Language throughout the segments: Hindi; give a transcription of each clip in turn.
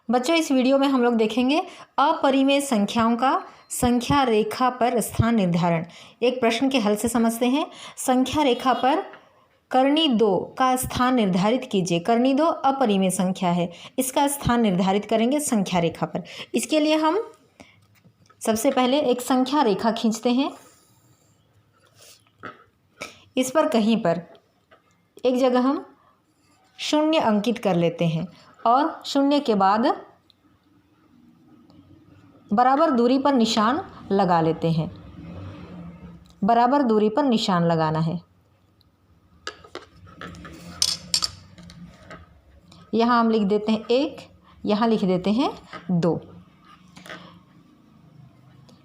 बच्चों, इस वीडियो में हम लोग देखेंगे अपरिमेय संख्याओं का संख्या रेखा पर स्थान निर्धारण। एक प्रश्न के हल से समझते हैं। संख्या रेखा पर कर्णी 2 का स्थान निर्धारित कीजिए। कर्णी 2 अपरिमेय संख्या है, इसका स्थान निर्धारित करेंगे संख्या रेखा पर। इसके लिए हम सबसे पहले एक संख्या रेखा खींचते हैं। इस पर कहीं पर एक जगह हम 0 अंकित कर लेते हैं और 0 के बाद बराबर दूरी पर निशान लगा लेते हैं। बराबर दूरी पर निशान लगाना है। यहाँ हम लिख देते हैं 1, यहाँ लिख देते हैं 2।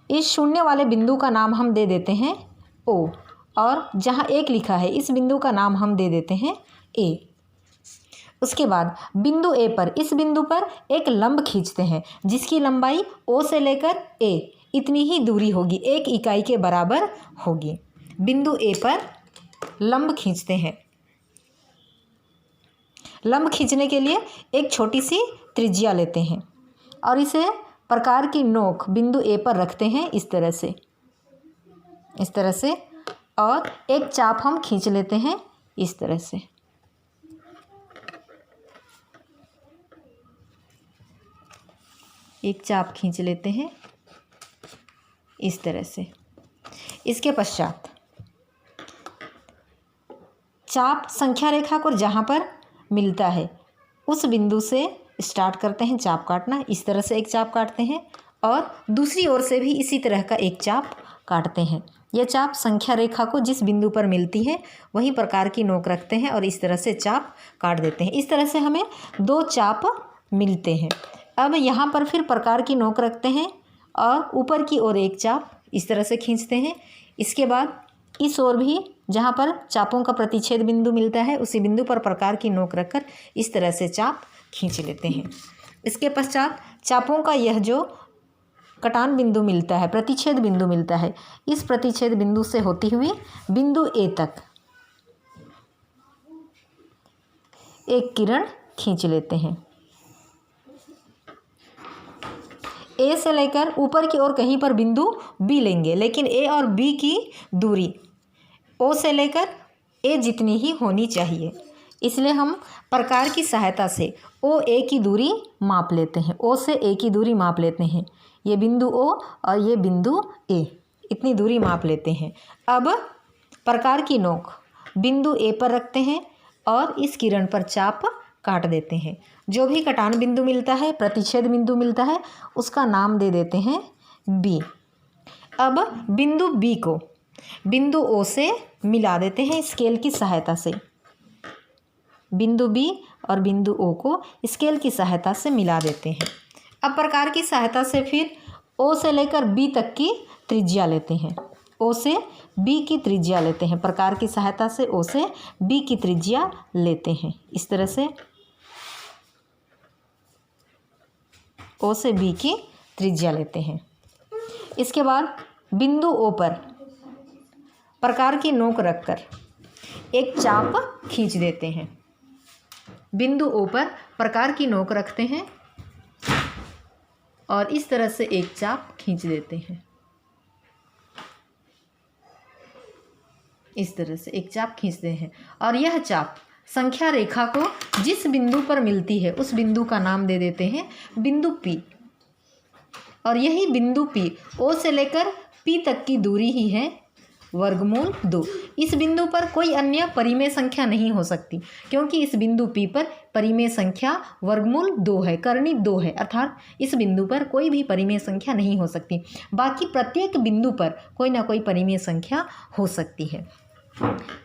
इस 0 वाले बिंदु का नाम हम दे देते हैं O, और जहाँ 1 लिखा है इस बिंदु का नाम हम दे देते हैं A। उसके बाद बिंदु A पर, इस बिंदु पर एक लंब खींचते हैं जिसकी लंबाई O से लेकर A इतनी ही दूरी होगी, 1 इकाई के बराबर होगी। बिंदु A पर लंब खींचते हैं। लंब खींचने के लिए एक छोटी सी त्रिज्या लेते हैं और इसे प्रकार की नोक बिंदु A पर रखते हैं इस तरह से, और एक चाप हम खींच लेते हैं इस तरह से। एक चाप खींच लेते हैं इस तरह से। इसके पश्चात चाप संख्या रेखा को जहाँ पर मिलता है उस बिंदु से स्टार्ट करते हैं चाप काटना। इस तरह से एक चाप काटते हैं और दूसरी ओर से भी इसी तरह का एक चाप काटते हैं। यह चाप संख्या रेखा को जिस बिंदु पर मिलती है वही प्रकार की नोक रखते हैं और इस तरह से चाप काट देते हैं। इस तरह से हमें 2 चाप मिलते हैं। अब यहाँ पर फिर प्रकार की नोक रखते हैं और ऊपर की ओर एक चाप इस तरह से खींचते हैं। इसके बाद इस ओर भी जहाँ पर चापों का प्रतिच्छेद बिंदु मिलता है उसी बिंदु पर प्रकार की नोक रखकर इस तरह से चाप खींच लेते हैं। इसके पश्चात चापों का यह जो कटान बिंदु मिलता है, प्रतिच्छेद बिंदु मिलता है, इस प्रतिच्छेद बिंदु से होती हुई बिंदु A तक एक किरण खींच लेते हैं। A से लेकर ऊपर की ओर कहीं पर बिंदु B लेंगे, लेकिन A और B की दूरी O से लेकर A जितनी ही होनी चाहिए, इसलिए हम प्रकार की सहायता से OA की दूरी माप लेते हैं। O से A की दूरी माप लेते हैं। ये बिंदु O और ये बिंदु A, इतनी दूरी माप लेते हैं। अब प्रकार की नोक बिंदु A पर रखते हैं और इस किरण पर चाप काट देते हैं। जो भी कटान बिंदु मिलता है, प्रतिच्छेद बिंदु मिलता है, उसका नाम दे देते हैं B। अब बिंदु B को बिंदु O से मिला देते हैं स्केल की सहायता से। बिंदु B और बिंदु O को स्केल की सहायता से मिला देते हैं। अब प्रकार की सहायता से फिर O से लेकर B तक की त्रिज्या लेते हैं। O से B की त्रिज्या लेते हैं। प्रकार की सहायता से O से B की त्रिज्या लेते हैं। इस तरह से O से B की त्रिज्या लेते हैं। इसके बाद बिंदु O पर प्रकार की नोक रखकर एक चाप खींच देते हैं। बिंदु O पर प्रकार की नोक रखते हैं और इस तरह से एक चाप खींच देते हैं। इस तरह से एक चाप खींचते हैं और यह चाप संख्या रेखा को जिस बिंदु पर मिलती है उस बिंदु का नाम दे देते हैं बिंदु P। और यही बिंदु P O से लेकर P तक की दूरी ही है वर्गमूल 2। इस बिंदु पर कोई अन्य परिमेय संख्या नहीं हो सकती, क्योंकि इस बिंदु P पर परिमेय संख्या वर्गमूल 2 है, कर्णी 2 है, अर्थात इस बिंदु पर कोई भी परिमेय संख्या नहीं हो सकती। बाकी प्रत्येक बिंदु पर कोई ना कोई परिमेय संख्या हो सकती है।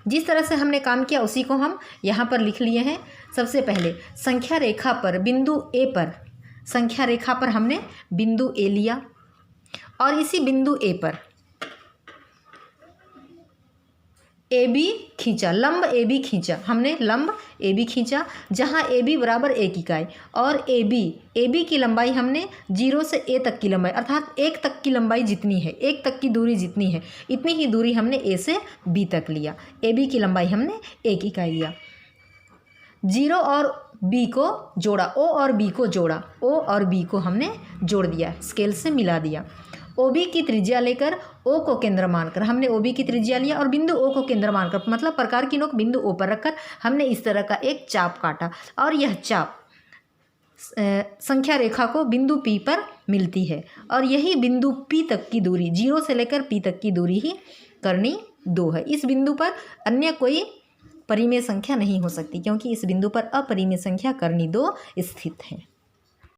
जिस तरह से हमने काम किया उसी को हम यहाँ पर लिख लिए हैं। सबसे पहले संख्या रेखा पर बिंदु A पर, संख्या रेखा पर हमने बिंदु A लिया और इसी बिंदु A पर AB खींचा, लंब AB खींचा। हमने लंब AB खींचा जहाँ AB बराबर 1 इकाई और AB की लंबाई हमने 0 से A तक की लंबाई, अर्थात 1 तक की लंबाई जितनी है, 1 तक की दूरी जितनी है, इतनी ही दूरी हमने A से B तक लिया। AB की लंबाई हमने 1 इकाई लिया। 0 और बी को जोड़ा, ओ और बी को जोड़ा, ओ और बी को हमने जोड़ दिया, स्केल से मिला दिया। ओ बी की त्रिज्या लेकर ओ को केंद्र मानकर, हमने ओ बी की त्रिज्या लिया और बिंदु ओ को केंद्र मानकर, मतलब प्रकार की नोक बिंदु ओ पर रखकर हमने इस तरह का एक चाप काटा और यह चाप संख्या रेखा को बिंदु P पर मिलती है और यही बिंदु P तक की दूरी, 0 से लेकर P तक की दूरी ही करनी 2 है। इस बिंदु पर अन्य कोई परिमेय संख्या नहीं हो सकती क्योंकि इस बिंदु पर अपरिमेय संख्या करनी 2 स्थित है।